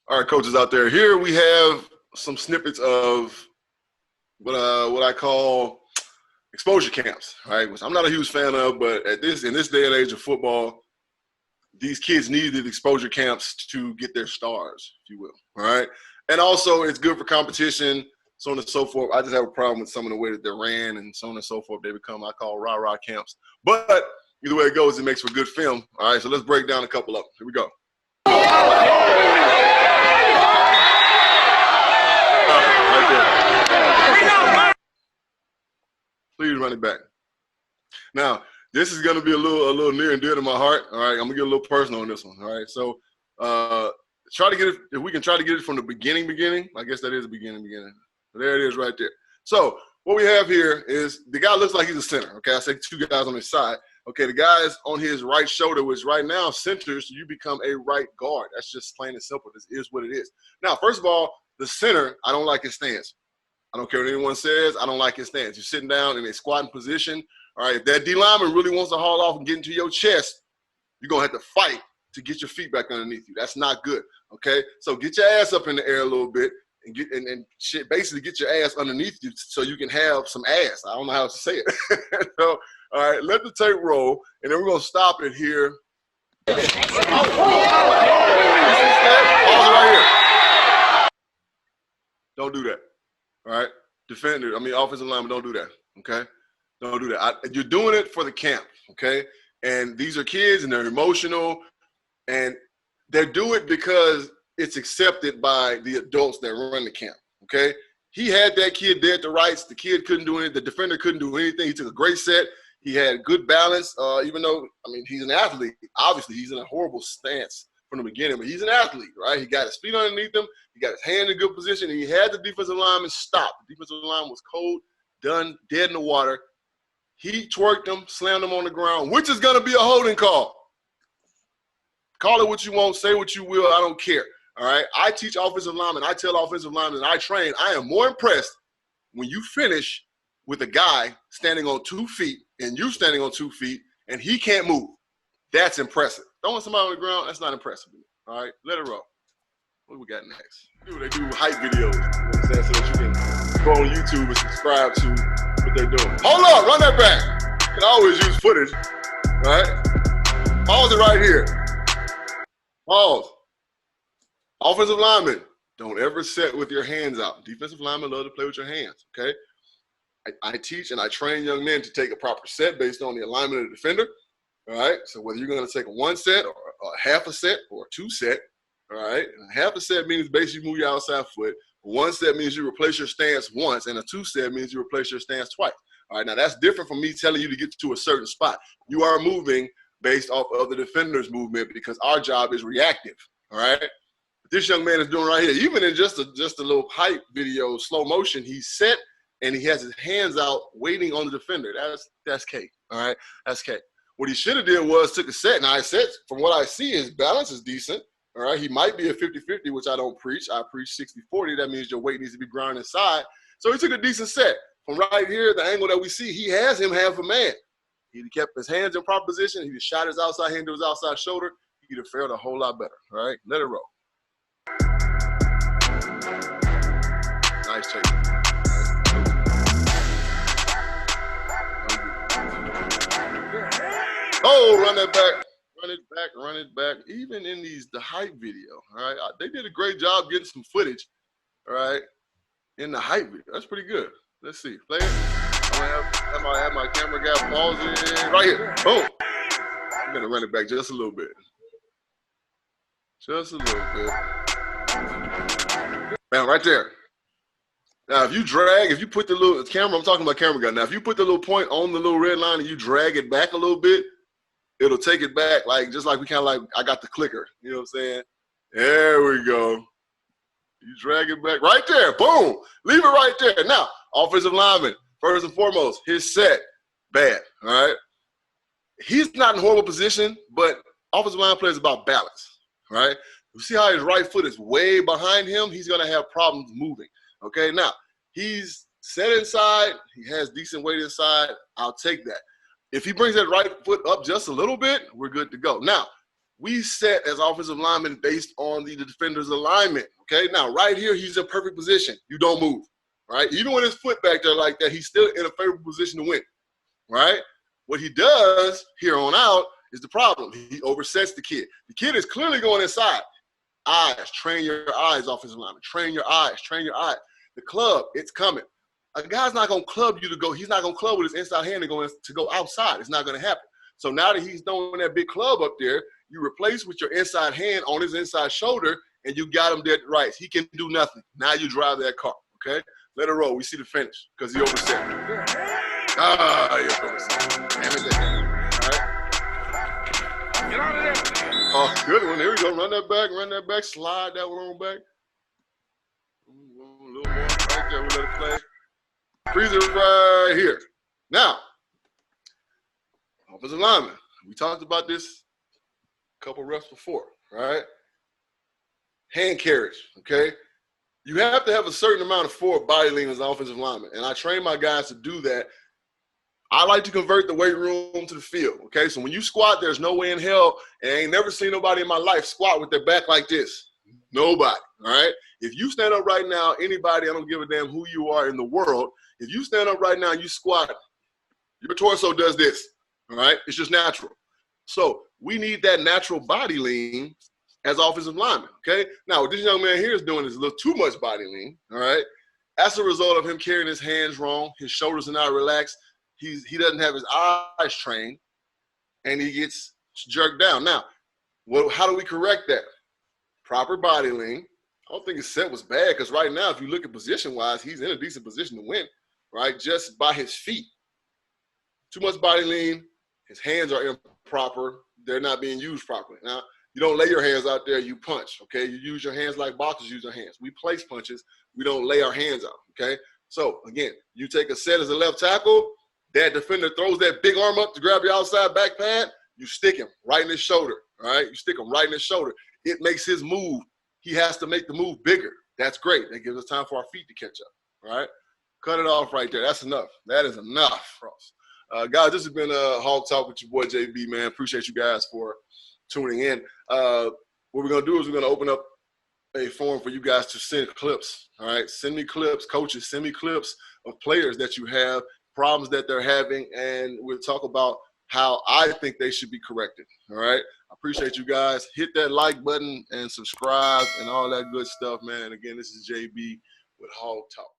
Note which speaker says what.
Speaker 1: All right, coaches out there. Here we have some snippets of what I call exposure camps, right? Which I'm not a huge fan of, but in this day and age of football, these kids needed exposure camps to get their stars, if you will. All right, and also it's good for competition, so on and so forth. I just have a problem with some of the way that they're ran and so on and so forth. They become, I call, rah-rah camps. But either way it goes, it makes for good film. All right, so let's break down a couple of them. Here we go. Please run it back. Now, this is going to be a little near and dear to my heart. All right, I'm gonna get a little personal on this one. All right, so try to get it. If we can try to get it from the beginning. I guess that is the beginning. There it is, right there. So what we have here is the guy looks like he's a center. Okay, I say two guys on his side. Okay, the guy's on his right shoulder, which right now centers. You become a right guard. That's just plain and simple. This is what it is. Now, first of all, the center, I don't like his stance. I don't care what anyone says. I don't like his stance. You're sitting down in a squatting position. All right, if that D lineman really wants to haul off and get into your chest, you're going to have to fight to get your feet back underneath you. That's not good, okay? So get your ass up in the air a little bit and basically get your ass underneath you so you can have some ass. I don't know how to say it. So, all right, let the tape roll, and then we're going to stop it here. Pause right here. Don't do that. All right, offensive lineman, don't do that, okay? Don't do that. You're doing it for the camp, okay? And these are kids, and they're emotional, and they do it because it's accepted by the adults that run the camp, okay? He had that kid dead to rights. The kid couldn't do anything. The defender couldn't do anything. He took a great set. He had good balance, even though, he's an athlete. Obviously, he's in a horrible stance from the beginning, but he's an athlete, right? He got his feet underneath him. He got his hand in a good position, and he had the defensive lineman stop. The defensive lineman was cold, done, dead in the water. He twerked him, slammed him on the ground, which is going to be a holding call. Call it what you want, say what you will, I don't care, all right? I teach offensive linemen, I tell offensive linemen, I train, I am more impressed when you finish with a guy standing on 2 feet and you standing on 2 feet and he can't move. That's impressive. Throwing somebody on the ground, that's not impressive, all right? Let it roll. What do we got next? They do hype videos, you know what I'm saying, so that you can go on YouTube and subscribe to what they're doing. Hold on, run that back. You can always use footage, right? Pause it right here. Pause. Offensive lineman, don't ever set with your hands out. Defensive linemen love to play with your hands, okay? I teach and I train young men to take a proper set based on the alignment of the defender, all right? So whether you're going to take a 1 set or a half a set or a 2 set, all right? And a half a set means basically move your outside foot. 1 set means you replace your stance once, and a 2 set means you replace your stance twice. All right, now that's different from me telling you to get to a certain spot. You are moving based off of the defender's movement because our job is reactive, all right? What this young man is doing right here, even in just a little hype video, slow motion, he's set and he has his hands out waiting on the defender. That's cake, all right? That's cake. What he should have did was took a set. Now, I said, from what I see, his balance is decent. All right, he might be a 50-50, which I don't preach. I preach 60-40. That means your weight needs to be ground inside. So he took a decent set. From right here, the angle that we see, he has him half a man. He kept his hands in proper position. He just shot his outside hand to his outside shoulder. He'd have fared a whole lot better. All right, let it roll. Nice take. Oh, run that back. Run it back. Even in the hype video, all right? They did a great job getting some footage, all right, in the hype video. That's pretty good. Let's see. Play it. I'm gonna have my camera guy pause it right here. Boom. I'm gonna run it back just a little bit. Just a little bit. Bam, right there. Now, if you put the little camera, I'm talking about camera guy. Now, if you put the little point on the little red line and you drag it back a little bit, it'll take it back, just like we kind of like, I got the clicker. You know what I'm saying? There we go. You drag it back right there. Boom. Leave it right there. Now, offensive lineman, first and foremost, his set, bad. All right? He's not in a horrible position, but offensive line play is about balance. All right? You see how his right foot is way behind him? He's going to have problems moving. Okay? Now, he's set inside. He has decent weight inside. I'll take that. If he brings that right foot up just a little bit, we're good to go. Now, we set as offensive linemen based on the defender's alignment, okay? Now, right here, he's in perfect position. You don't move, right? Even with his foot back there like that, he's still in a favorable position to win, right? What he does here on out is the problem. He oversets the kid. The kid is clearly going inside. Eyes, train your eyes, offensive lineman. Train your eyes, train your eyes. The club, it's coming. A guy's not going to club you to go. He's not going to club with his inside hand to go outside. It's not going to happen. So now that he's throwing that big club up there, you replace with your inside hand on his inside shoulder, and you got him dead to rights. He can do nothing. Now you drive that car, okay? Let it roll. We see the finish because he overset. Ah, he overset. Damn it, all right? Get out of there. Oh, good one. Here we go. Run that back, slide that one on back. A little more right there. We let it play. Freeze it right here. Now, offensive lineman. We talked about this a couple reps before, right? Hand carriage, okay? You have to have a certain amount of forward body lean as an offensive lineman, and I train my guys to do that. I like to convert the weight room to the field, okay? So when you squat, there's no way in hell, and I ain't never seen nobody in my life squat with their back like this. Nobody, all right? If you stand up right now, anybody, I don't give a damn who you are in the world, if you stand up right now and you squat, your torso does this, all right? It's just natural. So we need that natural body lean as offensive linemen, okay? Now, what this young man here is doing is a little too much body lean, all right? That's a result of him carrying his hands wrong. His shoulders are not relaxed. He doesn't have his eyes trained, and he gets jerked down. Now, how do we correct that? Proper body lean. I don't think his set was bad because right now, if you look at position-wise, he's in a decent position to win, right, just by his feet. Too much body lean. His hands are improper. They're not being used properly. Now, you don't lay your hands out there. You punch, okay? You use your hands like boxers use their hands. We place punches. We don't lay our hands out, okay? So, again, you take a set as a left tackle. That defender throws that big arm up to grab the outside back pad. You stick him right in his shoulder, all right? You stick him right in his shoulder. It makes his move. He has to make the move bigger. That's great. That gives us time for our feet to catch up, all right? Cut it off right there. That's enough. That is enough, Frost. Guys, this has been Hog Talk with your boy JB, man. Appreciate you guys for tuning in. What we're going to do is we're going to open up a forum for you guys to send clips, all right? Send me clips. Coaches, send me clips of players that you have, problems that they're having, and we'll talk about how I think they should be corrected, all right? I appreciate you guys. Hit that like button and subscribe and all that good stuff, man. And again, this is JB with Hog Talk.